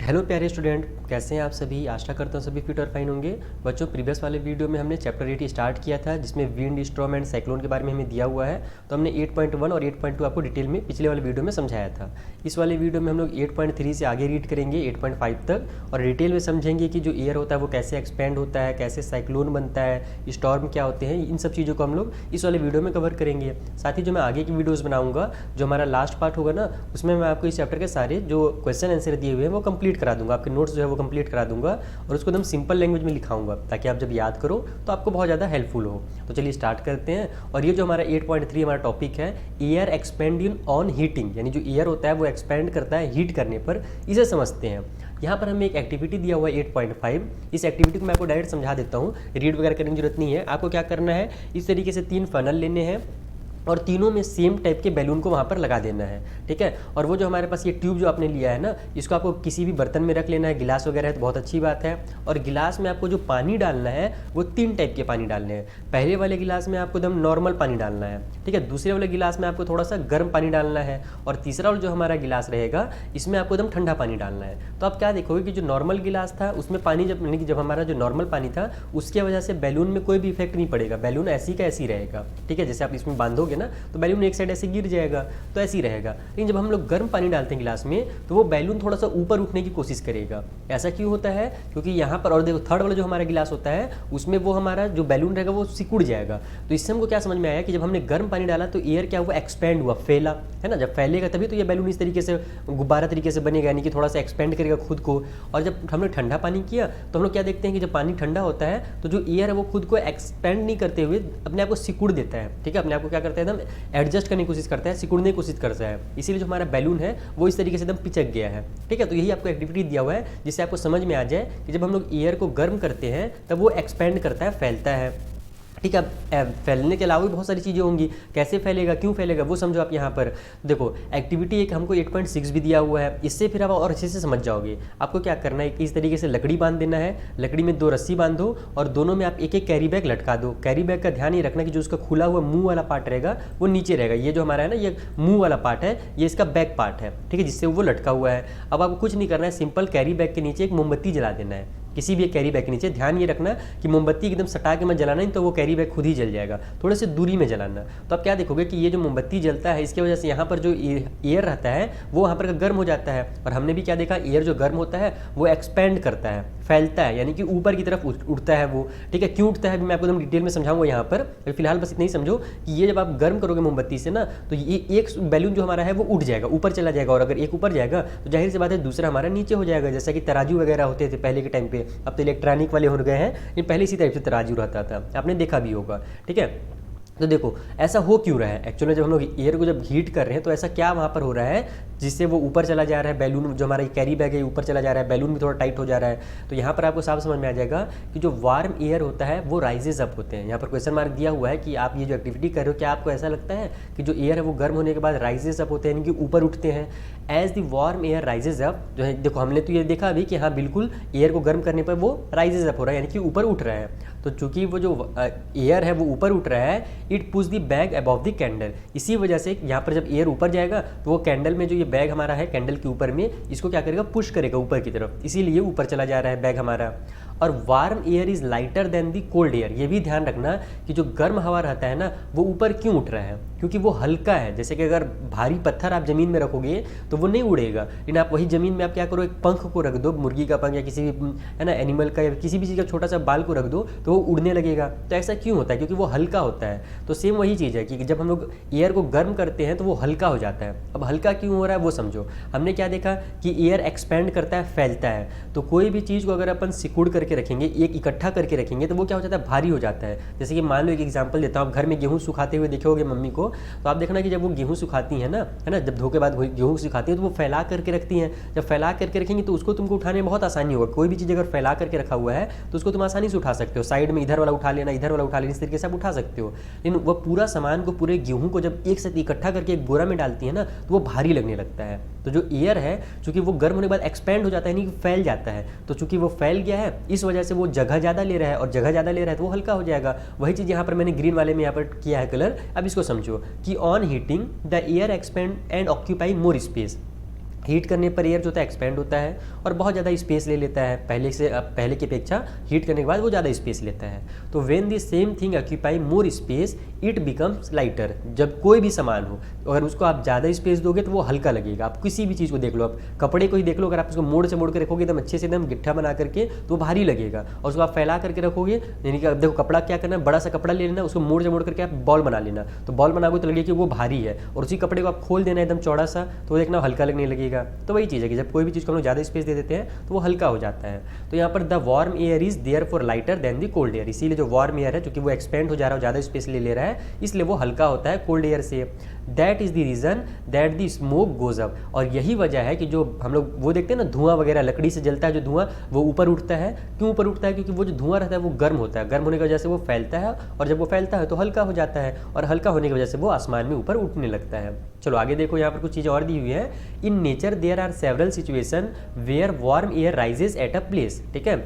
Hello प्यारे student, कैसे हैं आप सभी। आशा करता हूँ सभी फिट और फाइन होंगे। बच्चों, प्रीवियस वाले वीडियो में हमने चैप्टर 8 स्टार्ट किया था, जिसमें विंड, स्टॉर्म एंड साइक्लोन के बारे में हमें दिया हुआ है। तो हमने 8.1 और 8.2 आपको डिटेल में पिछले वाले वीडियो में समझाया था। इस वाले वीडियो में हम लोग 8.3 से आगे रीड करेंगे 8.5 तक, और डिटेल में समझेंगे कि जो एयर होता है वो कैसे एक्सपेंड होता है, कैसे साइक्लोन बनता है, स्टॉर्म क्या होते हैं। इन सब चीज़ों को हम लोग इस वाले वीडियो में कवर करेंगे। साथ ही जो मैं आगे की वीडियोज़ बनाऊँगा, जो हमारा लास्ट पार्ट होगा ना, उसमें मैं आपको इस चैप्टर के सारे जो क्वेश्चन आंसर दिए हुए हैं वो कंप्लीट करा दूंगा। आपके नोट्स जो है वो कंप्लीट करा दूंगा और उसको एकदम सिंपल लैंग्वेज में लिखाऊंगा, ताकि आप जब याद करो तो आपको बहुत ज़्यादा हेल्पफुल हो। तो चलिए स्टार्ट करते हैं। और ये जो हमारा 8.3 हमारा टॉपिक है, एयर एक्सपेंडिंग ऑन हीटिंग, यानी जो एयर होता है वो एक्सपेंड करता है हीट करने पर, इसे समझते हैं। यहाँ पर हमें एक एक्टिविटी दिया हुआ है 8.5। इस एक्टिविटी को मैं आपको डायरेक्ट समझा देता हूँ, रीड वगैरह करने की जरूरत नहीं है। आपको क्या करना है, इस तरीके से 3 फनल लेने हैं और तीनों में सेम टाइप के बैलून को वहाँ पर लगा देना है, ठीक है। और वो जो हमारे पास ये ट्यूब जो आपने लिया है ना, इसको आपको किसी भी बर्तन में रख लेना है। गिलास वगैरह है तो बहुत अच्छी बात है। और गिलास में आपको जो पानी डालना है वो 3 टाइप के पानी डालने हैं। पहले वाले गिलास में आपको एकदम नॉर्मल पानी डालना है, ठीक है। दूसरे वाले गिलास में आपको थोड़ा सा गर्म पानी डालना है। और तीसरा वाला जो हमारा गिलास रहेगा, इसमें आपको एकदम ठंडा पानी डालना है। तो आप क्या देखोगे कि जो नॉर्मल गिलास था उसमें पानी जब हमारा जो नॉर्मल पानी था, उसकी वजह से बैलून में कोई भी इफेक्ट नहीं पड़ेगा। बैलून ऐसी का ऐसी रहेगा, ठीक है। जैसे आप इसमें बांधोगे ना तो बैलून एक साइड ऐसे गिर जाएगा, तो ऐसे ही रहेगा। लेकिन जब हम लोग गर्म पानी डालते हैं गिलास में, तो वो बैलून थोड़ा सा ऊपर उठने की कोशिश करेगा। ऐसा क्यों होता है? क्योंकि यहाँ पर, और देखो थर्ड वाला जो हमारा गिलास होता है, उसमें वो हमारा जो बैलून रहेगा वो सिकुड़ जाएगा। तो इससे हमको क्या समझ में आया कि जब हमने गर्म पानी डाला तो एयर क्या हुआ, एक्सपेंड हुआ, फैला, है ना। जब फैलेगा तभी तो ये बैलून इस तरीके से गुब्बारा तरीके से बनेगा, यानी कि थोड़ा सा एक्सपेंड करेगा खुद को। और जब हमने ठंडा पानी किया तो हम लोग क्या देखते हैं कि जब पानी ठंडा होता है तो जो एयर है वो खुद को एक्सपेंड नहीं करते हुए अपने आप को सिकुड़ देता है, ठीक है। अपने आप को क्या करता है, एकदम एडजस्ट करने की कोशिश करता है, सिकुड़ने की कोशिश करता है। इसीलिए जो हमारा बैलून है वो इस तरीके से एकदम पिचक गया है, ठीक है। तो यही आपको एक्टिविटी दिया हुआ है, जिससे आपको समझ में आ जाए कि जब हम लोग एयर को गर्म करते हैं तब वो एक्सपेंड करता है, फैलता है, ठीक है। फैलने के अलावा भी बहुत सारी चीज़ें होंगी। कैसे फैलेगा, क्यों फैलेगा, वो समझो आप यहाँ पर। देखो एक्टिविटी एक हमको 8.6 भी दिया हुआ है, इससे फिर आप और अच्छे से समझ जाओगे। आपको क्या करना है, इस तरीके से लकड़ी बांध देना है। लकड़ी में 2 रस्सी बांधो और दोनों में आप एक एक कैरी बैग लटका दो। कैरी बैग का ध्यान ये रखना कि जो उसका खुला हुआ मुंह वाला पार्ट रहेगा वो नीचे रहेगा। ये जो हमारा है ना, ये मुंह वाला पार्ट है, ये इसका बैक पार्ट है, ठीक है, जिससे वो लटका हुआ है। अब आपको कुछ नहीं करना है, सिंपल कैरी बैग के नीचे एक मोमबत्ती जला देना है। किसी भी एक कैरी बैग के नीचे ध्यान ये रखना कि मोमबत्ती एकदम सटा के मत जलाना, नहीं तो वो कैरी बैग खुद ही जल जाएगा। थोड़े से दूरी में जलाना। तो आप क्या देखोगे कि ये जो मोमबत्ती जलता है, इसकी वजह से यहाँ पर जो एयर रहता है वो वहाँ पर गर्म हो जाता है। और हमने भी क्या देखा, एयर जो गर्म होता है वो एक्सपेंड करता है, फैलता है, यानी कि ऊपर की तरफ उठता है वो, ठीक है। क्यों उठता है मैं आपको एकदम डिटेल में समझाऊंगा यहाँ पर। फिलहाल बस इतना ही समझो कि ये जब आप गर्म करोगे मोमबत्ती से ना, तो ये एक बैलून जो हमारा है वो उठ जाएगा, ऊपर चला जाएगा। और अगर एक ऊपर जाएगा तो जाहिर सी बात है दूसरा हमारा नीचे हो जाएगा। जैसा कि तराजू वगैरह होते थे पहले के टाइम पे, अब तो इलेक्ट्रॉनिक वाले हो गए हैं, लेकिन पहले इसी टाइप से तराजू रहता था, आपने देखा भी होगा, ठीक है। तो देखो ऐसा हो क्यों रहा है एक्चुअली, जब हम लोग एयर को जब हीट कर रहे हैं तो ऐसा क्या वहाँ पर हो रहा है जिससे वो ऊपर चला जा रहा है। बैलून जो हमारा कैरी बैग है ऊपर चला जा रहा है, बैलून भी थोड़ा टाइट हो जा रहा है। तो यहाँ पर आपको साफ समझ में आ जाएगा कि जो वार्म एयर होता है वो राइजेज अप होते हैं। यहाँ पर क्वेश्चन मार्क दिया हुआ है कि आप ये जो एक्टिविटी कर रहे हो, क्या आपको ऐसा लगता है कि जो एयर है वो गर्म होने के बाद राइजेज अप होते हैं, यानी कि ऊपर उठते हैं। As the warm air rises up, जो है देखो हमने तो ये देखा अभी कि हाँ बिल्कुल एयर को गर्म करने पर वो राइजेज अप हो रहा है, यानी कि ऊपर उठ रहा है। तो चूंकि वो जो एयर है वो ऊपर उठ रहा है, it push the bag above the candle. इसी वजह से यहाँ पर जब एयर ऊपर जाएगा तो वो कैंडल में जो ये बैग हमारा है कैंडल के ऊपर में, इसको क्या करेगा, पुश करेगा ऊपर की तरफ, इसीलिए ऊपर चला जा रहा है बैग हमारा। और warm air is lighter than the cold air. ये भी ध्यान रखना कि जो गर्म हवा रहता है ना वो ऊपर क्यों उठ रहा है, क्योंकि वो हल्का है। जैसे कि अगर भारी पत्थर आप जमीन में रखोगे तो वो नहीं उड़ेगा, लेकिन आप वही जमीन में आप क्या करो, एक पंख को रख दो, मुर्गी का पंख या किसी भी है ना एनिमल का या किसी भी चीज़ का छोटा सा बाल को रख दो तो वो उड़ने लगेगा। तो ऐसा क्यों होता है, क्योंकि वो हल्का होता है। तो सेम वही चीज़ है कि जब हम लोग एयर को गर्म करते हैं तो वो हल्का हो जाता है। अब हल्का क्यों हो रहा है वो समझो। हमने क्या देखा कि एयर एक्सपेंड करता है, फैलता है। तो कोई भी चीज़ को अगर अपन सिकुड़ करके रखेंगे, एक इकट्ठा करके रखेंगे, तो वो क्या हो जाता है, भारी हो जाता है। जैसे कि मान लो एक एग्जांपल देता हूँ, आप घर में गेहूं सुखाते हुए देखे होगे मम्मी को, तो आप देखना कि जब वो गेहूं सुखाती है ना, जब धो के बाद गेहूं सुखाती है तो वो फैला करके रखती हैं। जब फैला करके रखेंगी तो उसको तुमको उठाने में बहुत आसानी होगा। कोई भी चीज़ अगर फैला करके रखा हुआ है तो उसको तुम आसानी से उठा सकते हो। साइड में इधर वाला उठा लेना, इधर वाला उठा लेना, इस तरीके से आप उठा सकते हो। लेकिन वो पूरा सामान को, पूरे गेहूं को जब एक साथ इकट्ठा करके एक बोरा में डालती है ना तो वो भारी लगने लगता है। तो जो एयर है चूंकि वो गर्म होने के बाद एक्सपेंड हो जाता है, यानी कि फैल जाता है। तो चूंकि वो फैल गया है इस वजह से वो जगह ज़्यादा ले रहा है, और जगह ज़्यादा ले रहा है तो वो हल्का हो जाएगा। वही चीज़ यहाँ पर मैंने ग्रीन वाले में यहाँ पर किया है कलर। अब इसको समझो कि on heating the air expand and occupy more space. Heat करने पर एयर जो होता है एक्सपेंड होता है और बहुत ज़्यादा स्पेस ले लेता है, पहले की अपेक्षा हीट करने के बाद वो ज़्यादा स्पेस लेता है। तो when the same thing occupy more space it becomes lighter. जब कोई भी सामान हो, अगर उसको आप ज़्यादा स्पेस दोगे तो वो हल्का लगेगा। आप किसी भी चीज़ को देख लो, आप कपड़े को ही देख लो, अगर आप उसको मोड़ से मोड़ के रखोगे एकदम अच्छे से एकदम गिट्ठा बना करके तो वो भारी लगेगा, और उसको आप फैला करके रखोगे, यानी कि अब देखो कपड़ा क्या करना है, बड़ा सा कपड़ा ले लेना, उसको मोड़ से मोड़ करके आप बॉल बना लेना, तो बॉल बनाओगे तो लगेगा कि वो भारी है, और उसी कपड़े को आप खोल देना एकदम चौड़ा सा तो वो देखना हल्का लगने लगेगा। तो वही चीज़ है कि जब कोई भी चीज़ को हम लोग ज़्यादा स्पेस दे देते हैं तो वो हल्का हो जाता है। तो यहाँ पर the warm air is therefore lighter than the cold air, इसीलिए जो वार्म एयर है चूंकि वो एक्सपेंड हो जा रहा है, ज़्यादा स्पेस ले रहा है, इसलिए वो हल्का होता है कोल्ड एयर से। That is the reason that the smoke goes up, और यही वजह है कि जो हम लोग वो देखते हैं ना धुआं वगैरह, लकड़ी से जलता है जो धुआं वो ऊपर उठता है। क्यों ऊपर उठता है? क्योंकि वो जो धुआं रहता है वो गर्म होता है, गर्म होने की वजह से वो फैलता है, और जब वो फैलता है तो हल्का हो जाता है, और हल्का होने की वजह से वो आसमान में ऊपर उठने लगता है। चलो आगे देखो, यहाँ पर कुछ चीज़ें और दी हुई है। In nature there are several situation where warm air rises at a place. ठीक है,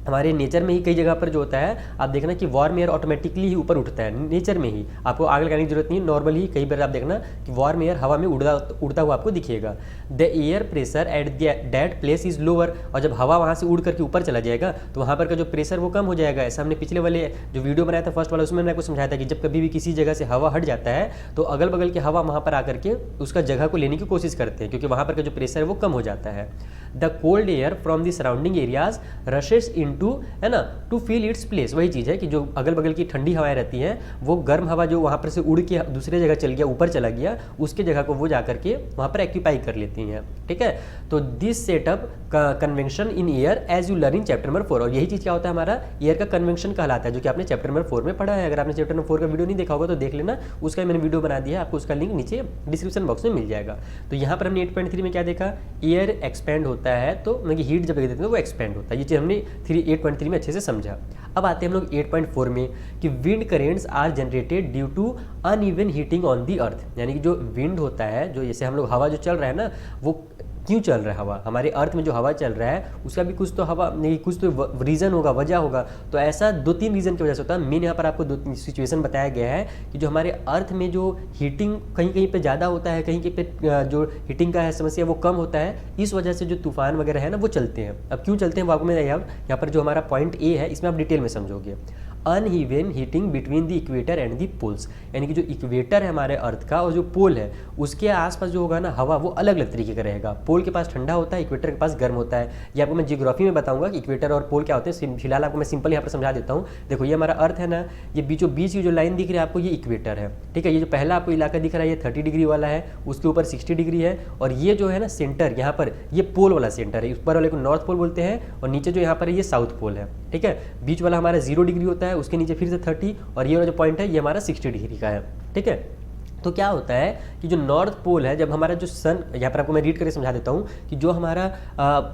हमारे नेचर में ही कई जगह पर जो होता है आप देखना कि वार्म एयर ऑटोमेटिकली ही ऊपर उठता है, नेचर में ही, आपको आग लगाने की जरूरत नहीं, नॉर्मल ही कई बार आप देखना कि वार्म एयर हवा में उड़ता हुआ आपको दिखेगा। The air pressure at that place is lower, और जब हवा वहाँ से उड़ करके ऊपर चला जाएगा तो वहाँ पर का जो प्रेशर वो कम हो जाएगा। ऐसा हमने पिछले वाले जो वीडियो बनाया था फर्स्ट वाला, उसमें मैंने आपको समझाया था कि जब कभी भी किसी जगह से हवा हट जाता है तो अगल बगल की हवा वहाँ पर आकर के उसका जगह को लेने की कोशिश करते हैं, क्योंकि वहाँ पर का जो प्रेशर है वो कम हो जाता है। The cold air from the surrounding areas rashes into, है ना, टू फील इट्स प्लेस। वही चीज़ है कि जो अगल बगल की ठंडी हवाएं रहती हैं वो गर्म हवा जो वहाँ पर से उड़ के दूसरे जगह चल गया, ऊपर चला गया, उसके जगह को वो जा करके वहाँ पर एक्यूपाई कर लेती हैं। ठीक है, तो this setup convection in air as you learn in chapter number 4, और यही चीज़ क्या होता है हमारा एयर का कन्वेंशन कहलाता है, जो कि आपने चैप्टर नंबर 4 में पढ़ा है। अगर आपने चैप्टर नंबर 4 का वीडियो नहीं देखा होगा तो देख लेना, उसका मैंने वीडियो बना दिया है, आपको उसका लिंक नीचे डिस्क्रिप्शन बॉक्स में मिल जाएगा। तो यहाँ पर हमने 8.3 में क्या देखा, एयर एक्सपेंड होता है, तो मतलब हीट जब देते हैं वो एक्सपेंड होता है, ये चीज़ हमने 8.3 में अच्छे से समझा। अब आते हैं हम लोग 8.4 में कि wind currents are generated due to uneven heating on the earth, यानी कि जो विंड होता है, जो जैसे हम लोग हवा जो चल रहा है ना, वो क्यों चल रहा है हवा, हमारे अर्थ में जो हवा चल रहा है उसका भी कुछ तो हवा नहीं, कुछ तो रीज़न होगा, वजह होगा। तो ऐसा 2-3 रीज़न की वजह से होता है। मेन यहाँ पर आपको 2 सिचुएशन बताया गया है कि जो हमारे अर्थ में जो हीटिंग कहीं कहीं पे ज़्यादा होता है, कहीं कहीं पे जो हीटिंग का है समस्या वो कम होता है, इस वजह से जो तूफान वगैरह है ना वो चलते हैं। अब क्यों चलते हैं वो आपको मैं यहाँ पर जो हमारा पॉइंट ए है इसमें आप डिटेल में समझोगे। Uneven heating between the equator and the poles, यानी कि जो इक्वेटर है हमारे अर्थ का और जो पोल है उसके आसपास जो होगा ना हवा वो अलग अलग तरीके का रहेगा। पोल के पास ठंडा होता है, इक्वेटर के पास गर्म होता है। ये आपको मैं जियोग्राफी में बताऊंगा कि इक्वेटर और पोल क्या होते हैं। फिलहाल आपको मैं सिंपल यहाँ पर समझा देता हूँ। देखो ये हमारा अर्थ है ना, ये बीचों बीच की जो लाइन दिख रही है आपको ये इक्वेटर है। ठीक है, ये जो पहला आपको इलाका दिख रहा है ये 30 डिग्री वाला है, उसके ऊपर 60 डिग्री है, और ये जो है ना सेंटर यहाँ पर ये पोल वाला सेंटर है, ऊपर वाले को नॉर्थ पोल बोलते हैं, और नीचे जो यहाँ पर है ये साउथ पोल है। ठीक है, बीच वाला हमारा 0 डिग्री होता है, उसके नीचे फिर से 30, और ये वाला जो पॉइंट है ये हमारा 60 डिग्री का है। ठीक है, तो क्या होता है कि जो नॉर्थ पोल है, जब हमारा जो सन, यहाँ पर आपको मैं रीड करके समझा देता हूँ कि जो हमारा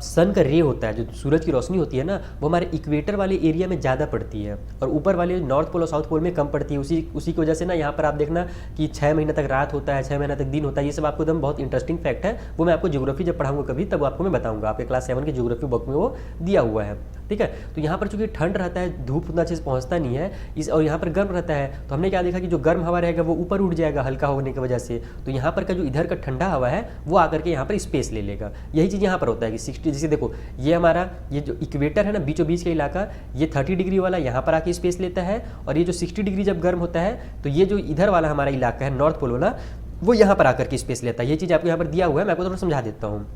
सन का रे होता है, जो सूरज की रोशनी होती है ना, वो हमारे इक्वेटर वाले एरिया में ज़्यादा पड़ती है और ऊपर वाले नॉर्थ पोल और साउथ पोल में कम पड़ती है। उसी की वजह से ना यहाँ पर आप देखना कि 6 महीने तक रात होता है, 6 महीने तक दिन होता है। ये सब आपको एकदम बहुत इंटरेस्टिंग फैक्ट है, वो मैं आपको ज्योग्राफी जब पढ़ाऊंगा कभी तब आपको मैं बताऊँगा। आपके क्लास 7 की ज्योग्राफी बुक में वो दिया हुआ है। ठीक है, तो यहाँ पर चूंकि ठंड रहता है, धूप उतना अच्छे से पहुँचता नहीं है और यहाँ पर गर्म रहता है, तो हमने क्या देखा कि जो गर्म हवा रहेगा वो ऊपर उठ जाएगा हल्का होने की वजह से। तो यहाँ पर का जो इधर का ठंडा हवा है वो आकर के यहाँ पर स्पेस ले लेगा। यही चीज़ यहाँ पर होता है कि 60, जैसे देखो ये हमारा ये जो इक्वेटर है ना, बीचों बीच का इलाका, ये 30 डिग्री वाला यहाँ पर आके स्पेस लेता है, और ये जो 60 डिग्री जब गर्म होता है तो ये जो इधर वाला हमारा इलाका है नॉर्थ पोल वाला, वो यहाँ पर आकर के स्पेस लेता है। ये चीज़ आपको यहाँ पर दिया हुआ है, मैं आपको थोड़ा समझा देता हूँ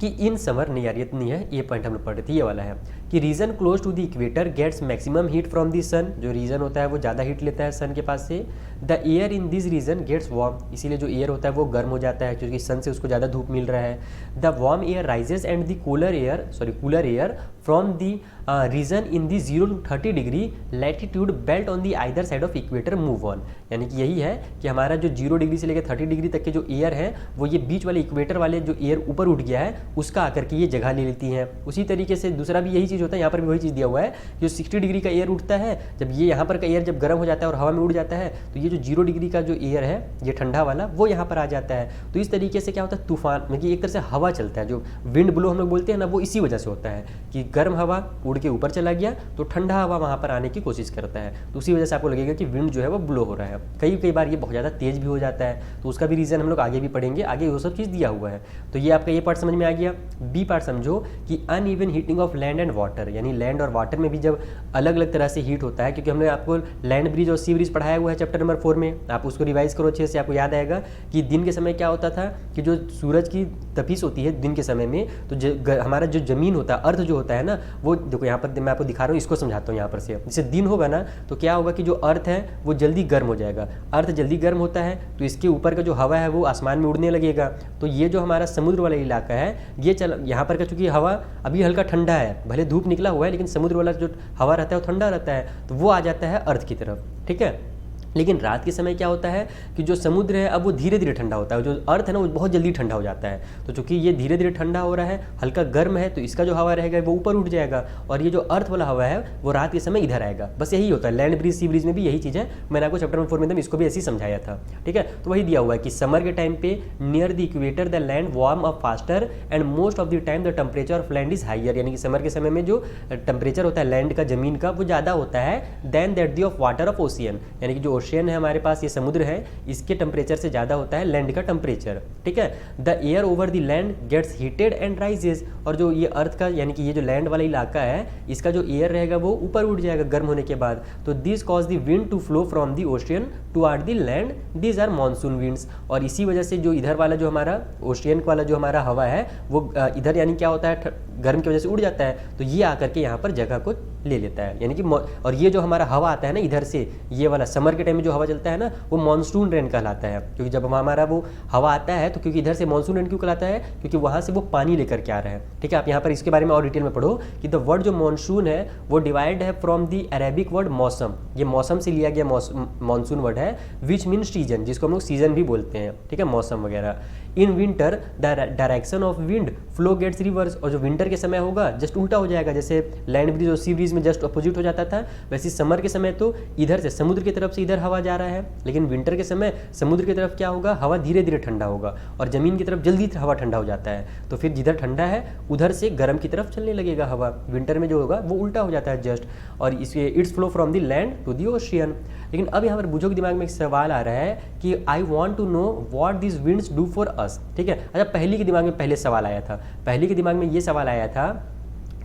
कि इन समर नहीं यार ये नहीं है, ये पॉइंट हम लोग पढ़ रहे थे, ये वाला है कि region close to the equator gets maximum heat from the sun. जो रीजन होता है वो ज़्यादा हीट लेता है सन के पास से। The air in this region gets warm, इसीलिए जो एयर होता है वो गर्म हो जाता है क्योंकि सन से उसको ज़्यादा धूप मिल रहा है। The warm air rises and the cooler air from the region in the 0 to 30 degree latitude belt on the either side of equator move on. यानी कि यही है कि हमारा जो 0 डिग्री से लेकर 30 डिग्री तक के जो एयर है वो ये बीच वाले इक्वेटर वाले जो एयर ऊपर उठ गया है उसका आकर के ये जगह ले लेती हैं। उसी तरीके से दूसरा भी यही चीज़ होता है, यहाँ पर भी वही चीज़ दिया हुआ है, जो 60 डिग्री का एयर उठता है, जब ये यहाँ पर का एयर जब गर्म हो जाता है और हवा में उड़ जाता है तो ये जो 0 डिग्री का जो एयर है ये ठंडा वाला वो यहाँ पर आ जाता है। तो इस तरीके से क्या होता है तूफान, मतलब एक तरह से हवा चलता है, जो विंड ब्लो हम लोग बोलते हैं ना, वो इसी वजह से होता है कि गर्म हवा उड़ के ऊपर चला गया तो ठंडा हवा वहाँ पर आने की कोशिश करता है, तो उसी वजह से आपको लगेगा कि विंड जो है वो ब्लो हो रहा है। कई बार ये बहुत ज़्यादा तेज़ भी हो जाता है, तो उसका भी रीज़न हम लोग आगे भी पढ़ेंगे, आगे वो सब चीज़ दिया हुआ है। तो ये आपका ये पार्ट समझ में आ गया। बी पार्ट समझो कि uneven heating of land and water, यानी लैंड और वाटर में भी जब अलग अलग तरह से हीट होता है, क्योंकि हमने आपको लैंड ब्रिज और सी ब्रिज पढ़ाया हुआ है चैप्टर नंबर 4 में, आप उसको रिवाइज करो अच्छे से, आपको याद आएगा कि दिन के समय क्या होता था कि जो सूरज की तपिश होती है दिन के समय में, तो हमारा जो जमीन होता है, अर्थ जो होता है ना, वो देखो यहाँ पर मैं आपको दिखा रहा हूँ, इसको समझाता हूँ यहाँ पर से। जैसे दिन होगा ना तो क्या होगा कि जो अर्थ है वो जल्दी गर्म हो जाएगा, अर्थ जल्दी गर्म होता है तो इसके ऊपर का जो हवा है वो आसमान में उड़ने लगेगा। तो ये जो हमारा समुद्र वाला इलाका है, ये यहाँ पर का चूंकि हवा अभी हल्का ठंडा है, भले धूप निकला हुआ है, लेकिन समुद्र वाला जो हवा रहता है वो ठंडा रहता है, तो वो आ जाता है अर्थ की तरफ, ठीक है। लेकिन रात के समय क्या होता है कि जो समुद्र है अब वो धीरे धीरे ठंडा होता है, जो अर्थ है ना वो बहुत जल्दी ठंडा हो जाता है। तो चूंकि ये धीरे धीरे ठंडा हो रहा है, हल्का गर्म है, तो इसका जो हवा रहेगा वो ऊपर उठ जाएगा, और ये जो अर्थ वाला हवा है वो रात के समय इधर आएगा। बस यही होता है, लैंड ब्रिज सी ब्रिज में भी यही चीज़ है। मैंने आपको चैप्टर नंबर 4 में इसको भी ऐसे ही समझाया था, ठीक है। तो वही दिया हुआ है कि समर के टाइम पे near the equator the land warm up faster and most of the time the temperature of land is higher, यानी कि समर के समय में जो टेम्परेचर होता है लैंड का, जमीन का, वो ज़्यादा होता है than that the of water of ocean, यानी कि जो ओशियन है हमारे पास, ये समुद्र है, इसके टेम्परेचर से ज़्यादा होता है लैंड का टेम्परेचर, ठीक है। The air over the land gets heated and rises, और जो ये अर्थ का यानी कि ये जो लैंड वाला इलाका है, इसका जो एयर रहेगा वो ऊपर उठ जाएगा गर्म होने के बाद। तो this cause the wind to flow from the ocean toward the land, this are monsoon winds. और इसी वजह से जो इधर वाला जो हमारा ओशियन वाला जो हमारा हवा है वो इधर यानी क्या होता है, गर्म की वजह से उड़ जाता है, तो ये आकर के यहाँ पर जगह को ले लेता है, यानी कि और ये जो हमारा हवा आता है ना इधर से, ये वाला समर के टाइम में जो हवा चलता है ना वो मानसून रेन कहलाता है। क्योंकि जब हमारा वो हवा आता है तो क्योंकि इधर से मानसून रेन क्यों कहलाता है, क्योंकि वहाँ से वो पानी लेकर के आ रहा है, ठीक है। आप यहाँ पर इसके बारे में और डिटेल में पढ़ो कि द वर्ड जो मानसून है वो डिवाइड है फ्रॉम द अरेबिक वर्ड मौसम, ये मौसम से लिया गया मानसून वर्ड है, विच मीन सीजन, जिसको हम लोग सीजन भी बोलते हैं, ठीक है, मौसम वगैरह। In winter the direction of wind flow gets reversed, और जो विंटर के समय होगा जस्ट उल्टा हो जाएगा, जैसे लैंड ब्रिज और सी ब्रिज में जस्ट अपोजिट हो जाता था, वैसे समर के समय तो इधर से समुद्र की तरफ से इधर हवा जा रहा है, लेकिन विंटर के समय समुद्र की तरफ क्या होगा, हवा धीरे धीरे ठंडा होगा, और जमीन की तरफ जल्दी हवा ठंडा हो जाता है। तो फिर जिधर ठंडा है उधर से गर्म की तरफ चलने लगेगा हवा, विंटर में जो होगा वो उल्टा हो जाता है जस्ट, और इसलिए it's flow from the land to the ocean. लेकिन अब यहाँ पर बुझो के दिमाग में एक सवाल आ रहा है कि I want to know what this winds do for us, ठीक है। अच्छा, पहली के दिमाग में पहले सवाल आया था, पहली के दिमाग में ये सवाल आया था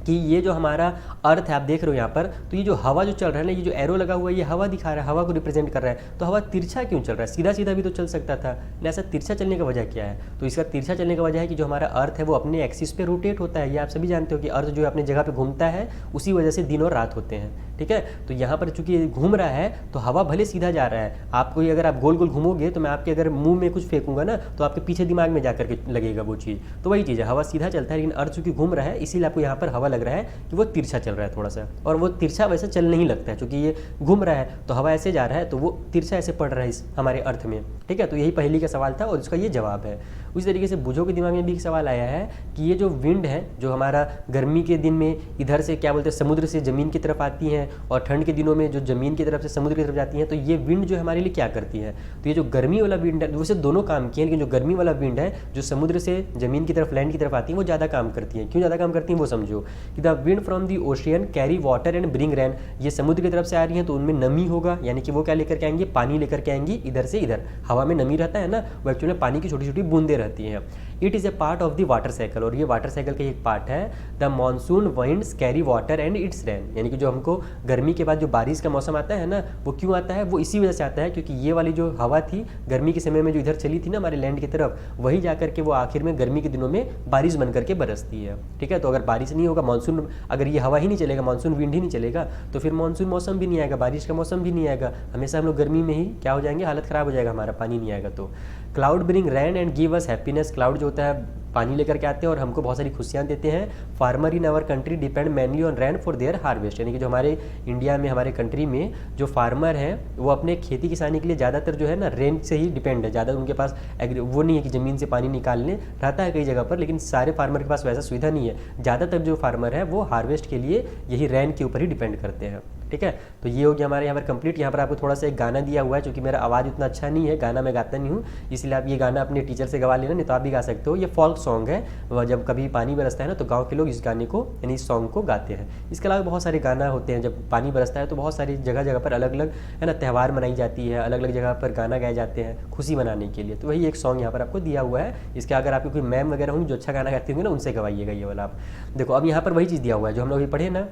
कि ये जो हमारा अर्थ है आप देख रहे हो यहाँ पर, तो ये जो हवा जो चल रहा है ना, ये जो एरो लगा हुआ है ये हवा दिखा रहा है, हवा को रिप्रेजेंट कर रहा है, तो हवा तिरछा क्यों चल रहा है, सीधा सीधा भी तो चल सकता था ना, ऐसा तिरछा चलने का वजह क्या है। तो इसका तिरछा चलने का वजह है कि जो हमारा अर्थ है वो अपने एक्सिस पे रोटेट होता है, ये आप सभी जानते हो कि अर्थ जो है अपनी जगह पे घूमता है, उसी वजह से दिन और रात होते हैं, ठीक है। तो यहाँ पर चूंकि घूम रहा है तो हवा भले सीधा जा रहा है, आपको अगर आप गोल गोल घूमोगे तो मैं आपके अगर मुंह में कुछ फेंकूंगा ना तो आपके पीछे दिमाग में जाकर के लगेगा वो चीज़, तो वही चीज़ है, हवा सीधा चलता है, लेकिन अर्थ चूंकि घूम रहा है इसीलिए आपको यहाँ पर हवा लग रहा है कि वो तिरछा चल रहा है थोड़ा सा, और वो तिरछा वैसे चल नहीं लगता है, क्योंकि ये घूम रहा है तो हवा ऐसे जा रहा है तो वो तिरछा ऐसे पड़ रहा है इस हमारे अर्थ में, ठीक है। तो यही पहली का सवाल था और इसका ये जवाब है। उसी तरीके से बुझो के दिमाग में भी एक सवाल आया है कि ये जो विंड है जो हमारा गर्मी के दिन में इधर से क्या बोलते हैं समुद्र से ज़मीन की तरफ आती हैं, और ठंड के दिनों में जो ज़मीन की तरफ से समुद्र की तरफ जाती हैं, तो ये विंड जो हमारे लिए क्या करती है। तो ये जो गर्मी वाला विंड है, वैसे दोनों काम किए, लेकिन जो गर्मी वाला विंड है जो समुद्र से ज़मीन की तरफ लैंड की तरफ आती है वो ज़्यादा काम करती है। क्यों ज़्यादा काम करती हैं वो समझो कि the wind from the ocean carry water and bring rain, ये समुद्र की तरफ से आ रही हैं तो उनमें नमी होगा, यानी कि वो क्या लेकर के आएंगे, पानी लेकर के आएंगी इधर से इधर, हवा में नमी रहता है ना, वो एक्चुअली पानी की छोटी छोटी बूंदें रहती हैं। It is a part of the water cycle, और ये वाटर साइकिल का एक पार्ट है। The monsoon winds carry water and it's rain, यानी कि जो हमको गर्मी के बाद जो बारिश का मौसम आता है ना वो क्यों आता है, वो इसी वजह से आता है क्योंकि ये वाली जो हवा थी गर्मी के समय में जो इधर चली थी ना हमारे लैंड की तरफ, वही जाकर के वो आखिर में गर्मी के दिनों में बारिश बन करके बरसती है, ठीक है। तो अगर बारिश नहीं होगा, मानसून अगर ये हवा ही नहीं चलेगा, मानसून विंड ही नहीं चलेगा, तो फिर मानसून मौसम भी नहीं आएगा, बारिश का मौसम भी नहीं आएगा, हमेशा हम लोग गर्मी में ही क्या हो जाएंगे, हालत ख़राब हो जाएगा हमारा, पानी नहीं आएगा। तो cloud bring rain and give us happiness, cloud जो होता है पानी लेकर के आते हैं और हमको बहुत सारी खुशियाँ देते हैं। Farmer in our country depend mainly on rain for their harvest, यानी कि जो हमारे इंडिया में हमारे कंट्री में जो फार्मर हैं वो अपने खेती किसानी के लिए ज़्यादातर जो है ना रेन से ही डिपेंड है, ज़्यादा उनके पास वो नहीं है कि ज़मीन से पानी निकालने, रहता है कई जगह पर, लेकिन सारे फार्मर के पास वैसा सुविधा नहीं है। ज़्यादातर जो फार्मर है वो हार्वेस्ट के लिए यही रैन के ऊपर ही डिपेंड करते हैं। ठीक है। तो ये हो गया हमारे यहाँ पर कंप्लीट। यहाँ पर आपको थोड़ा सा एक गाना दिया हुआ है, क्योंकि मेरा आवाज़ उतना अच्छा नहीं है, गाना मैं गाता नहीं हूँ, इसलिए आप ये गाना अपने टीचर से गवा लेना, नहीं तो आप भी गा सकते हो। ये फोल्क सॉन्ग है, जब कभी पानी बरसता है ना तो गाँव के लोग इस गाने को यानी इस सॉन्ग को गाते हैं। इसके अलावा बहुत सारे गाना होते हैं, जब पानी बरसता है तो बहुत सारी जगह जगह पर अलग अलग है ना त्यौहार मनाई जाती है, अलग अलग जगह पर गाना गाए जाते हैं खुशी मनाने के लिए। तो वही एक सॉन्ग यहाँ पर आपको दिया हुआ है। इसके अगर आपकी कोई मैम वगैरह होंगी जो अच्छा गाना गाती होंगे ना, उनसे गवाइएगा ये वाला आप। देखो अब यहाँ पर वही चीज़ दिया हुआ है जो हम लोग अभी पढ़े ना,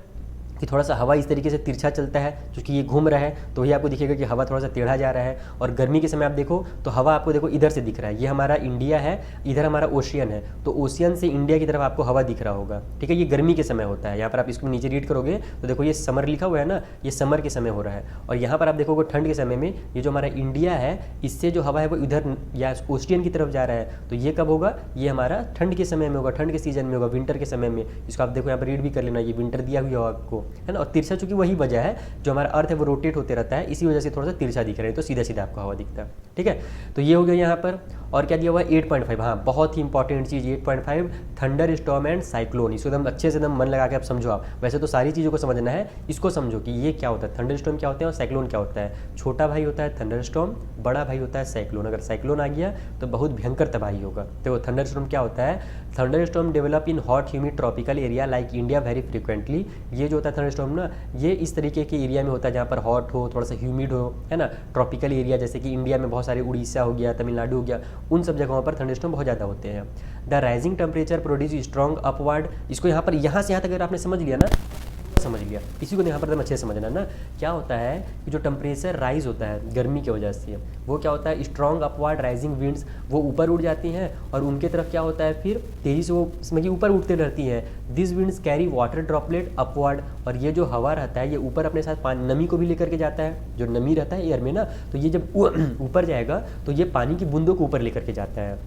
कि थोड़ा सा हवा इस तरीके से तिरछा चलता है, क्योंकि ये घूम रहा है तो ये आपको दिखेगा कि हवा थोड़ा सा टेढ़ा जा रहा है। और गर्मी के समय आप देखो तो हवा आपको देखो इधर से दिख रहा है, ये हमारा इंडिया है, इधर हमारा ओशियन है, तो ओशियन से इंडिया की तरफ आपको हवा दिख रहा होगा, ठीक है। ये गर्मी के समय होता है। यहाँ पर आप इसको नीचे रीड करोगे तो देखो ये समर लिखा हुआ है ना, ये समर के समय हो रहा है। और यहाँ पर आप देखोगे ठंड के समय में ये जो हमारा इंडिया है, इससे जो हवा है वो इधर या ओशियन की तरफ जा रहा है। तो ये कब होगा, ये हमारा ठंड के समय में होगा, ठंड के सीजन में होगा, विंटर के समय में। इसको आप देखो यहाँ पर रीड भी कर लेना, ये विंटर दिया हुआ आपको है ना। और तिरछा चूंकि वही वजह है, जो हमारा अर्थ है वो रोटेट होते रहता है, इसी वजह से थोड़ा सा तिरछा दिख रहा है, तो सीधा सीधा आपको हवा दिखता है, ठीक है। तो ये हो गया यहाँ पर। और क्या दिया हुआ है 8.5, हाँ बहुत ही इंपॉर्टेंट चीज़ 8.5, थंडर स्टॉर्म एंड साइक्लोन। इसको एकदम अच्छे से एकदम मन लगा के आप समझो। आप वैसे तो सारी चीज़ों को समझना है, इसको समझो कि ये क्या होता है, थंडर स्टॉर्म क्या होते हैं और साइक्लोन क्या होता है। छोटा भाई होता है थंडर स्टॉर्म, बड़ा भाई होता है साइक्लोन। अगर साइक्लोन आ गया तो बहुत भयंकर तबाही होगा। देखो थंडर स्टॉर्म क्या होता है, thunder storm develop in hot humid tropical area like India very frequently. ये जो होता है थंडर स्टॉर्म ना, ये इस तरीके के एरिया में होता है जहाँ पर हॉट हो, थोड़ा सा ह्यूमिड हो, है ना, ट्रॉपिकल एरिया, जैसे कि इंडिया में बहुत सारे उड़ीसा हो गया, तमिलनाडु हो गया, उन सब जगहों पर थंडरस्टॉर्म बहुत ज़्यादा होते हैं। The rising temperature produce strong upward. इसको यहाँ पर यहाँ से यहाँ तक अगर आपने समझ लिया ना, समझ लिया, इसी को यहाँ पर एकदम अच्छे से समझना ना। क्या होता है कि जो टेम्परेचर राइज होता है गर्मी की वजह से, वो क्या होता है, स्ट्रॉन्ग अपवर्ड राइजिंग विंड्स, वो ऊपर उड़ जाती हैं और उनके तरफ क्या होता है फिर तेज़ी से वो इसमें कि ऊपर उठते रहती हैं। This winds carry water droplet upward. और ये जो हवा रहता है ये ऊपर अपने साथ पानी नमी को भी लेकर के जाता है, जो नमी रहता है एयर में ना, तो ये जब ऊपर जाएगा तो ये पानी की बूंदों को ऊपर लेकर के जाता है।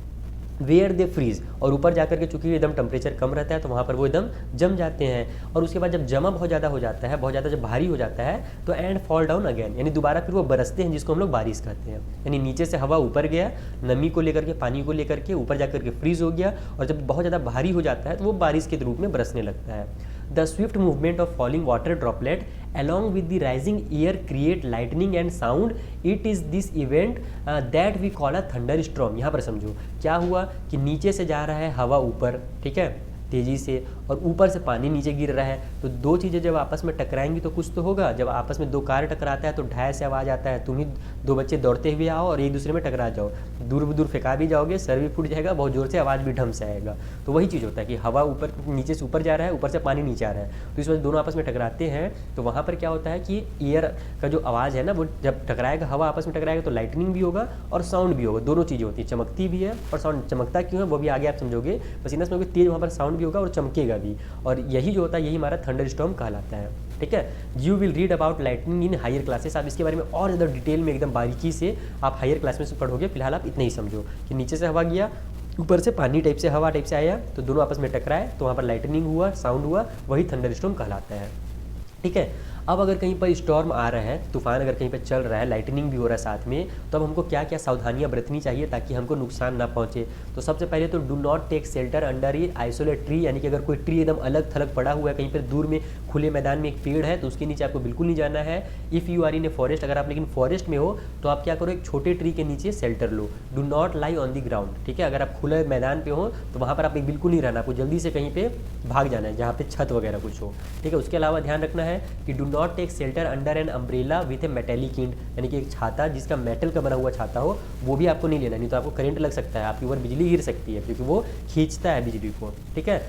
वेयर दे फ्रीज, और ऊपर जाकर के चूंकि एकदम टेम्परेचर कम रहता है तो वहाँ पर वो एकदम जम जाते हैं। और उसके बाद जब जमा बहुत ज़्यादा हो जाता है, बहुत ज़्यादा जब भारी हो जाता है, तो एंड फॉल डाउन अगेन, यानी दोबारा फिर वो बरसते हैं, जिसको हम लोग बारिश कहते हैं। यानी नीचे से हवा ऊपर गया, नमी को लेकर के, पानी को लेकर के ऊपर जाकर के फ्रीज हो गया, और जब बहुत ज़्यादा भारी हो जाता है तो वो बारिश के रूप में बरसने लगता है। The swift movement of falling water droplet along with the rising air create lightning and sound. It is this event that we call a thunderstorm. यहाँ पर समझो क्या हुआ कि नीचे से जा रहा है हवा ऊपर, ठीक है, तेज़ी से, और ऊपर से पानी नीचे गिर रहा है। तो दो चीज़ें जब आपस में टकराएंगी तो कुछ तो होगा। जब आपस में दो कार टकराता है तो ढाई से आवाज़ आता है, तुम ही दो बच्चे दौड़ते हुए आओ और एक दूसरे में टकरा जाओ, दूर दूर फेंका भी जाओगे, सर भी फूट जाएगा, बहुत ज़ोर से आवाज़ भी ढम से आएगा। तो वही चीज़ होता है कि हवा ऊपर नीचे से ऊपर जा रहा है, ऊपर से पानी नीचे आ रहा है, तो इस वजह दोनों आपस में टकराते हैं। तो वहाँ पर क्या होता है कि एयर का जो आवाज़ है ना, वो जब टकराएगा, हवा आपस में टकराएगा तो लाइटनिंग भी होगा और साउंड भी होगा, दोनों चीज़ें होती है, चमकती भी है और साउंड। चमकता क्यों है वो भी आगे आप समझोगे, बस इतना समझोगे तेज वहाँ पर साउंड भी होगा और चमकेगा भी। और यही जो होता है यही हमारा थंडरस्टॉर्म कहलाता है, ठीक है। You will read about lightning in higher classes. आप इसके बारे में और ज़्यादा डिटेल में एकदम बारीकी से आप हायर क्लास में से पढ़ोगे। फिलहाल आप इतना ही समझो कि नीचे से हवा गया, ऊपर से पानी टाइप से हवा टाइप से आया, तो दोनों आपस में टकराए तो वहाँ पर लाइटनिंग हुआ, साउंड हुआ, वही थंडरस्टॉर्म कहलाता है, ठीक है। अब अगर कहीं पर स्टॉर्म आ रहा है, तूफान अगर कहीं पर चल रहा है, लाइटनिंग भी हो रहा है साथ में, तो अब हमको क्या क्या सावधानियां बरतनी चाहिए ताकि हमको नुकसान ना पहुंचे। तो सबसे पहले तो do not take shelter under a isolate tree, यानी कि अगर कोई ट्री एकदम अलग थलग पड़ा हुआ है, कहीं पर दूर में खुले मैदान में एक पेड़ है, तो उसके नीचे आपको बिल्कुल नहीं जाना है। If you are in a forest, अगर आप लेकिन फॉरेस्ट में हो तो आप क्या करो, एक छोटे ट्री के नीचे shelter low. Do not lie on the ground, ठीक है। अगर आप खुले मैदान पे हो तो वहाँ पर आप बिल्कुल नहीं रहना, आपको जल्दी से कहीं पे भाग जाना है जहाँ पे छत वगैरह कुछ हो, ठीक है। उसके अलावा ध्यान रखना है कि do not take shelter under an umbrella with a metallic end, यानी कि एक छाता जिसका मेटल का बना हुआ छाता हो, वो भी आपको नहीं लेना, नहीं तो आपको करंट लग सकता है, आपके ऊपर बिजली गिर सकती है, क्योंकि वो खींचता है बिजली को, ठीक है।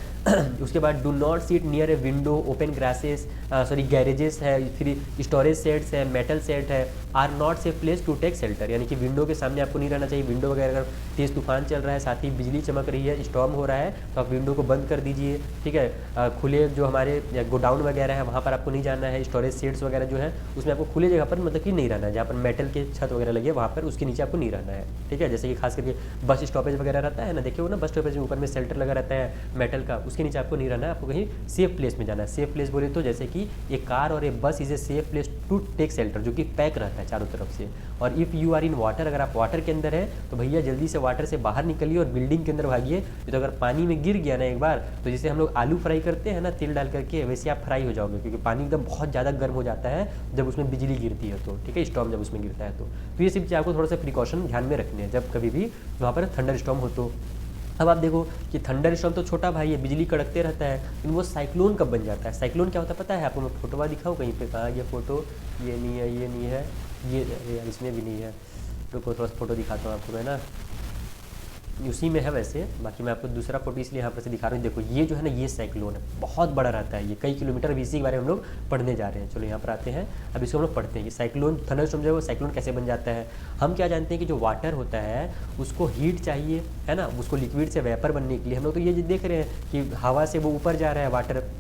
उसके बाद do not sit near a window, open grasses, garages है, फिर स्टोरेज सेट्स है, मेटल सेट है, are not safe place to take shelter, यानी कि विंडो के सामने आपको नहीं रहना चाहिए। विंडो वगैरह अगर तेज़ तूफान चल रहा है, साथ ही बिजली चमक रही है, स्टॉर्म हो रहा है, तो आप विंडो को बंद कर दीजिए, ठीक है। खुले जो हमारे गोडाउन वगैरह है वहाँ पर आपको नहीं जाना है। स्टोरेज सेट्स वगैरह जो है उसमें आपको खुले जगह पर मतलब कि नहीं रहना है, जहाँ पर मेटल के छत वगैरह लगे वहाँ पर उसके नीचे आपको नहीं रहना है, ठीक है। जैसे कि खास करके बस स्टॉपेज वगैरह रहता है ना, देखिए वो ना बस स्टॉपेज में ऊपर में शेल्टर लगा रहता है मेटल का, उसके नीचे आपको नहीं रहना है, आपको कहीं सेफ प्लेस में जाना है। सेफ प्लेस बोले तो जैसे कि एक कार और एक bus is a safe place to take shelter, जो कि पैक रहता है चारों तरफ से। और if you are in water, अगर आप वाटर के अंदर है तो भैया जल्दी से वाटर से बाहर निकलिए और बिल्डिंग के अंदर भागिए। तो अगर पानी में गिर गया ना एक बार, तो जैसे हम लोग आलू फ्राई करते हैं ना तेल डाल करके, वैसे आप फ्राई हो जाओगे, क्योंकि पानी एकदम बहुत ज़्यादा ज़्यादा गर्म हो जाता है जब उसमें बिजली गिरती है तो, ठीक है, स्टॉर्म जब उसमें गिरता है तो ये सिर्फ चीज़ आपको थोड़ा सा प्रिकॉशन ध्यान में रखने हैं जब कभी भी वहाँ पर थंडर स्टॉर्म हो तो। अब आप देखो कि थंडर स्टॉर्म तो छोटा भाई है, बिजली कड़कते रहता है, लेकिन वो साइक्लोन कब बन जाता है? साइक्लोन क्या होता है पता है आपको? मैं फोटोवा दिखाऊँ कहीं पे, कहाँ ये फोटो? ये नहीं है, ये नहीं है, ये इसमें भी नहीं है। रुको थोड़ा सा फोटो दिखाता हूँ आपको मैं ना, उसी में है वैसे, बाकी मैं आपको दूसरा फोटो इसलिए यहाँ पर से दिखा रहा हूँ। देखो ये जो है ना, ये साइक्लोन है, बहुत बड़ा रहता है ये, कई किलोमीटर। अभी इसी के बारे में हम लोग पढ़ने जा रहे हैं। चलो यहाँ पर आते हैं, अब इसको हम लोग पढ़ते हैं कि साइक्लोन, थंडरस्टॉर्म जो है वो साइक्लोन कैसे बन जाता है। हम क्या जानते हैं कि जो वाटर होता है उसको हीट चाहिए, है ना, उसको लिक्विड से वेपर बनने के लिए। हम लोग तो ये देख रहे हैं कि हवा से वो ऊपर जा रहा है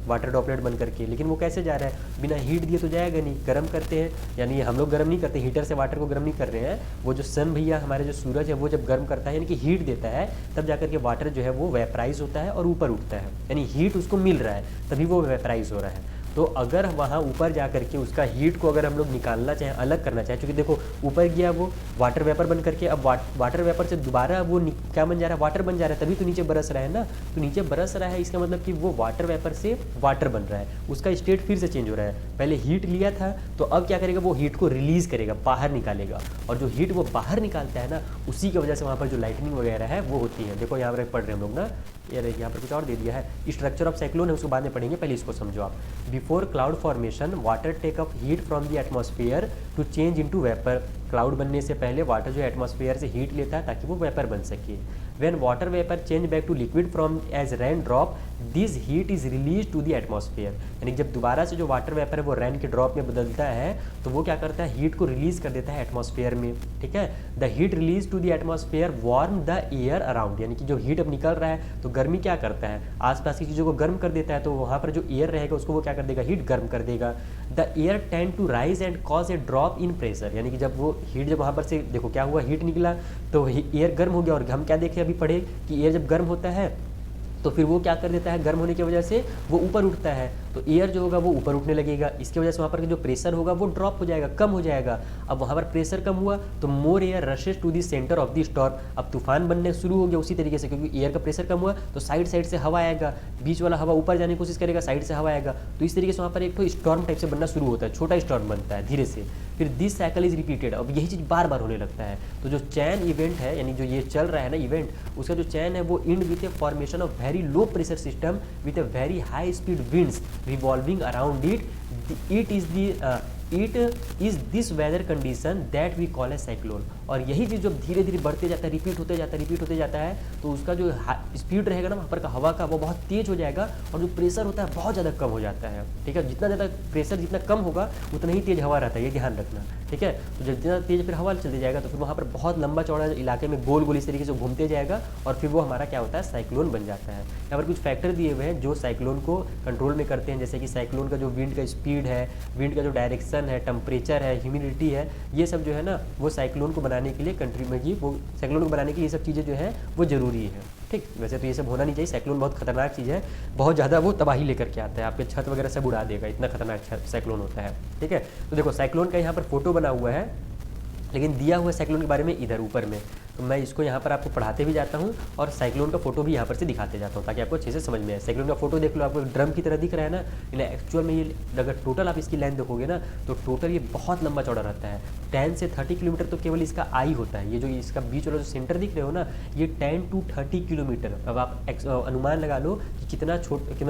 वाटर ड्रॉपलेट बन करके, लेकिन वो कैसे जा रहा है? बिना हीट दिए तो जाएगा नहीं। गर्म करते हैं, यानी हम लोग गर्म नहीं करते, हीटर से वाटर को गर्म नहीं कर रहे हैं, वो जो सन भैया हमारे जो सूरज है वो जब गर्म करता है यानी कि हीट देता है, तब जाकर के वाटर जो है वो वेपराइज होता है और ऊपर उठता है, यानी हीट उसको मिल रहा है तभी वो वेपराइज हो रहा है। तो अगर वहाँ ऊपर जा करके उसका हीट को अगर हम लोग निकालना चाहें, अलग करना चाहें, क्योंकि देखो ऊपर गया वो वाटर वेपर बन करके, अब वाटर वेपर से दोबारा वो क्या बन जा रहा है? वाटर बन जा रहा है, तभी तो नीचे बरस रहा है ना। तो नीचे बरस रहा है, इसका मतलब कि वो वाटर वेपर से वाटर बन रहा है, उसका स्टेट फिर से चेंज हो रहा है। पहले हीट लिया था तो अब क्या करेगा? वो हीट को रिलीज़ करेगा, बाहर निकालेगा, और जो हीट वो बाहर निकालता है ना, उसी की वजह से वहाँ पर जो लाइटनिंग वगैरह है वो होती है। देखो यहाँ पर पढ़ रहे हैं हम लोग ना, ये यहाँ पर कुछ और दे दिया है, स्ट्रक्चर ऑफ साइक्लोन है, उसको बाद में पढ़ेंगे, पहले इसको समझो आप। Before cloud formation water take up heat from the atmosphere to change into vapour. Cloud बनने से पहले वाटर जो एटमॉस्फेयर से हीट लेता है ताकि वो वेपर बन सके। When water vapour change back to liquid from as rain drop, this heat is release to the atmosphere. यानी जब दोबारा से जो वाटर वेपर है वो रेन के ड्रॉप में बदलता है तो वो क्या करता है? हीट को रिलीज कर देता है एटमॉस्फेयर में, ठीक है। The heat release to the atmosphere warm the air around, यानी कि जो हीट अब निकल रहा है तो गर्मी क्या करता है? आसपास की चीज़ों को गर्म कर देता है, तो वहाँ पर जो एयर रहेगा उसको वो क्या कर देगा? हीट गर्म कर देगा। The air tend to rise and cause a drop in pressure, यानी कि जब वो हीट जब वहाँ पर से देखो क्या हुआ, हीट निकला तो एयर गर्म हो गया, और हम क्या देखे अभी पढ़े कि एयर जब गर्म होता है तो फिर वो क्या कर देता है? गर्म होने की वजह से वो ऊपर उठता है, तो एयर जो होगा वो ऊपर उठने लगेगा, इसकी वजह से वहाँ पर जो प्रेशर होगा वो ड्रॉप हो जाएगा, कम हो जाएगा। अब वहाँ पर प्रेशर कम हुआ तो more air rushes to the centre of the storm. अब तूफान बनने शुरू हो गया उसी तरीके से, क्योंकि एयर का प्रेशर कम हुआ तो साइड साइड से हवा आएगा, बीच वाला हवा ऊपर जाने की कोशिश करेगा, साइड से हवा आएगा, तो इस तरीके से वहाँ पर एक तो स्टॉर्म टाइप से बनना शुरू होता है, छोटा स्टॉर्म बनता है धीरे से। फिर दिस साइकिल इज रिपीटेड, अब यही चीज़ बार बार होने लगता है। तो जो चैन इवेंट है, यानी जो ये चल रहा है ना इवेंट, उसका जो चैन है वो end with a formation of very low pressure system with a very high speed winds revolving around it. It is this weather condition that we call a cyclone. और यही चीज़ जब धीरे धीरे बढ़ते जाता है, रिपीट होते जाता है, तो उसका जो स्पीड रहेगा ना वहाँ पर का हवा का वो बहुत तेज हो जाएगा, और जो प्रेशर होता है बहुत ज़्यादा कम हो जाता है, ठीक है। जितना ज़्यादा प्रेशर जितना कम होगा उतना ही तेज हवा रहता है, ये ध्यान रखना, ठीक है। तो जब जितना तेज फिर हवा चलती जाएगा तो फिर वहाँ पर बहुत लंबा चौड़ा इलाके में गोल गोल इस तरीके से घूमते जाएगा, और फिर वो हमारा क्या होता है? साइक्लोन बन जाता है। यहाँ पर कुछ फैक्टर दिए हुए हैं जो साइक्लोन को कंट्रोल में करते हैं, जैसे कि साइक्लोन का जो विंड का स्पीड है, विंड का जो डायरेक्शन है, टेम्परेचर है, ह्यूमिडिटी है, ये सब जो है ना वो साइक्लोन को बनाने के लिए कंट्री में वो साइक्लोन को बनाने के लिए ये सब चीज़ें जो है वो ज़रूरी है, ठीक। वैसे तो ये सब होना नहीं चाहिए, साइक्लोन बहुत खतरनाक चीज़ है, बहुत ज़्यादा वो तबाही लेकर के आता है, आपके छत वगैरह सब उड़ा देगा, इतना खतरनाक साइक्लोन होता है, ठीक है। तो देखो साइक्लोन का यहाँ पर फोटो बना हुआ है, लेकिन दिया हुआ साइक्लोन के बारे में इधर ऊपर में, तो मैं इसको यहाँ पर आपको पढ़ाते भी जाता हूँ और साइक्लोन का फोटो भी यहाँ पर से दिखाते जाता हूँ ताकि आपको अच्छे से समझ में आए। साइक्लोन का फोटो देख लो, आपको ड्रम की तरह दिख रहा है ना, लेकिन एक्चुअल में ये अगर टोटल आप इसकी लाइन देखोगे ना तो टोटल ये बहुत लंबा चौड़ा रहता है। 10 से 30 किलोमीटर तो केवल इसका आई होता है, ये जो इसका बीच वाला जो सेंटर दिख रहे हो ना, ये 10 to 30 किलोमीटर। अब आप अनुमान लगा लो कि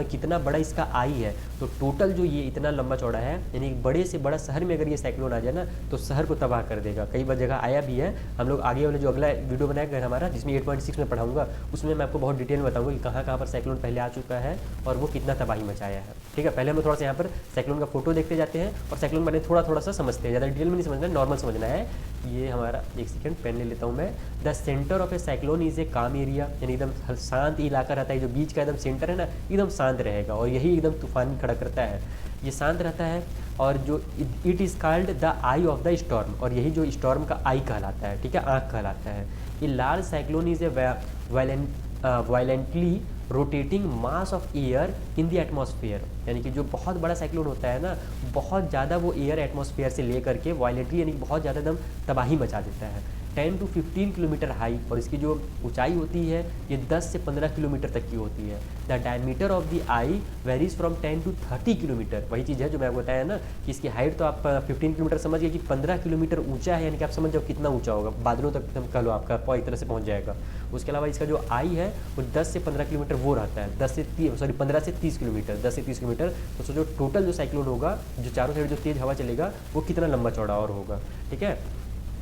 कितना बड़ा इसका आई है, तो टोटल जो ये इतना लंबा चौड़ा है, यानी बड़े से बड़ा शहर में अगर ये साइक्लोन आ जाए ना तो शहर को तबाह कर देगा। कई बार जगह आया भी है, हम लोग आगे वाले जो अगला वीडियो बनाएगा हमारा जिसमें 8.6 में पढ़ाऊंगा, उसमें मैं आपको बहुत डिटेल में बताऊंगा कि कहाँ पर साइक्लोन पहले आ चुका है और वो कितना तबाही मचाया है, ठीक है। पहले हम थोड़ा सा यहाँ पर साइक्लोन का फोटो देखते जाते हैं और साइक्लोन बने थोड़ा सा समझते हैं, ज़्यादा डिटेल में नहीं समझना है, नॉर्मल समझना है। ये हमारा एक सेकेंड पेन ले लेता हूँ मैं। The centre of A cyclone is a काम एरिया, यानी एकदम शांत इलाका रहता है, जो बीच का एकदम सेंटर है ना एकदम शांत रहेगा, और यही एकदम तूफान खड़ा करता है, ये शांत रहता है। और जो it is called the I of the storm, और यही जो स्टॉर्म का आई कहलाता है, ठीक है, आँख कहलाता है। ये large cyclone is a violently rotating mass of air in the atmosphere, यानी कि जो बहुत बड़ा साइक्लोन होता है ना, बहुत ज़्यादा वो एयर एटमॉस्फेयर से ले करके वायलेंटली यानी बहुत ज़्यादा एकदम तबाही मचा देता है। 10 to 15 किलोमीटर हाई, और इसकी जो ऊंचाई होती है ये 10 से 15 किलोमीटर तक की होती है। The diameter of the I varies from 10 to 30 kilometre. वही चीज़ है जो मैं आपको बताया ना कि इसकी हाइट तो आप 15 किलोमीटर समझ गए कि 15 किलोमीटर ऊंचा है, यानी कि आप समझ जाओ कितना ऊंचा होगा, बादलों तक एकदम कह लो आपका पाँव एक तरह से पहुंच जाएगा। उसके अलावा इसका जो आई है वो 10 से 15 किलोमीटर वो रहता है, 15 से 30 किलोमीटर, 10 से 30 किलोमीटर। तो सोचो टोटल जो साइक्लोन होगा, जो चारों साइड जो तेज हवा चलेगा वो कितना लंबा चौड़ा और होगा, ठीक है।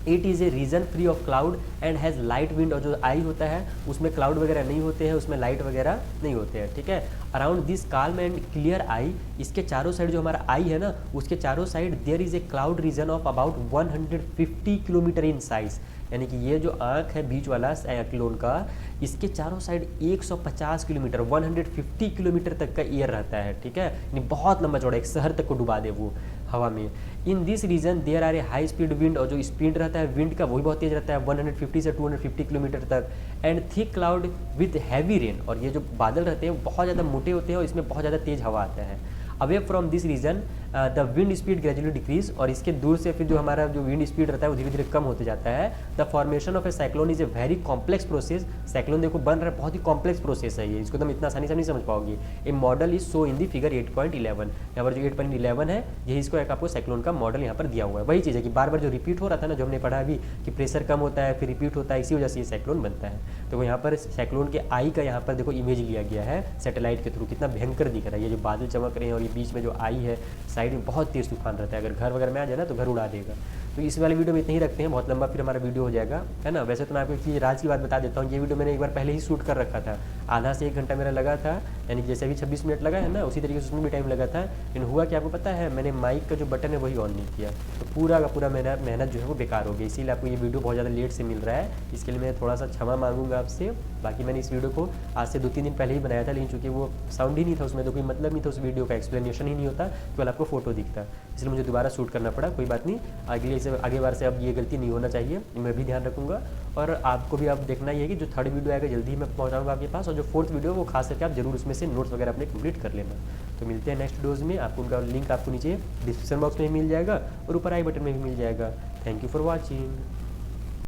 It is a region free of cloud and has light wind. और जो आई होता है उसमें क्लाउड वगैरह नहीं होते हैं, उसमें लाइट वगैरह नहीं होते हैं, ठीक है। Around this calm and clear I, इसके चारों साइड जो हमारा आई है ना उसके चारों side there is a cloud region of about 150 kilometre in size. यानी कि ये जो आँख है बीच वाला साइक्लोन का, इसके चारों साइड 150 किलोमीटर 150 किलोमीटर तक का एयर रहता है, ठीक है। यानी बहुत लंबा चौड़ा, एक शहर तक को डुबा दे वो हवा में। In this region there are a high speed wind, और जो स्पीड रहता है विंड का वो भी बहुत तेज रहता है 150 से 250 किलोमीटर तक। And thick cloud with heavy rain, और ये जो बादल रहते हैं वो बहुत ज़्यादा मोटे होते हैं और इसमें बहुत ज़्यादा तेज हवा आता है। Away from this region the wind speed gradually decrease, और इसके दूर से फिर जो हमारा जो विंड स्पीड रहता है वो धीरे धीरे कम होते जाता है। The formation of A cyclone is a very complex process. Cyclone देखो बन रहा है, बहुत ही कॉम्प्लेक्स प्रोसेस है ये, इसको तुम इतना आसानी से नहीं समझ पाओगे। A model is so in the figure 8.11, यहाँ पर जो 8.11 है यही इसको एक आपको साइक्लोन का मॉडल यहाँ पर दिया हुआ है। वही चीज़ है कि बार बार जो रिपीट हो रहा था ना, जो हमने पढ़ा अभी कि प्रेशर कम होता है फिर रिपीट होता है, इसी वजह से ये साइक्लोन बनता है। तो यहाँ पर साइक्लोन के आई का यहाँ पर देखो इमेज लिया गया है सैटेलाइट के थ्रू, कितना भयंकर दिख रहा है। ये जो बादल चमक रहे हैं और ये बीच में जो आई है साइड में बहुत तेज तूफान रहता है, अगर घर वगैरह में आ जाए ना तो घर उड़ा देगा। तो इस वाले वीडियो में इतना ही रखते हैं, बहुत लंबा फिर हमारा वीडियो हो जाएगा, है ना। वैसे तो मैं आपको एक चीज़ राज की बात बता देता हूँ, ये वीडियो मैंने एक बार पहले ही शूट कर रखा था, आधा से 1 घंटा मेरा लगा था, यानी जैसे अभी 26 मिनट लगा है ना उसी तरीके से उसमें भी टाइम लगा था। लेकिन हुआ कि आपको पता है मैंने माइक का जो बटन है वही ऑन नहीं किया, तो पूरा का पूरा मेहनत जो है वो बेकार हो गई। इसीलिए आपको ये वीडियो बहुत ज़्यादा लेट से मिल रहा है, इसके लिए मैं थोड़ा सा क्षमा मांगूंगा आपसे। बाकी मैंने इस वीडियो को आज से 2-3 दिन पहले ही बनाया था, लेकिन चूँकि वो साउंड ही नहीं था उसमें, तो कोई मतलब नहीं था उस वीडियो का, एक्सप्लेनेशन ही नहीं होता, केवल आपको फोटो दिखता, इसलिए मुझे दोबारा शूट करना पड़ा। कोई बात नहीं, आगे बार से अब ये गलती नहीं होना चाहिए, मैं भी ध्यान रखूँगा। और आपको भी अब देखना ही है कि जो 3rd वीडियो आएगा जल्दी ही मैं पहुँचाऊँगा आपके पास, और जो 4th वीडियो वो खास करके आप जरूर उसमें से नोट्स वगैरह अपने कंप्लीट कर लेना। तो मिलते हैं नेक्स्ट वीडियोज़ में, आपको उनका लिंक आपको नीचे डिस्क्रिप्शन बॉक्स में भी मिल जाएगा और ऊपर आई बटन में भी मिल जाएगा। Thank you for watching.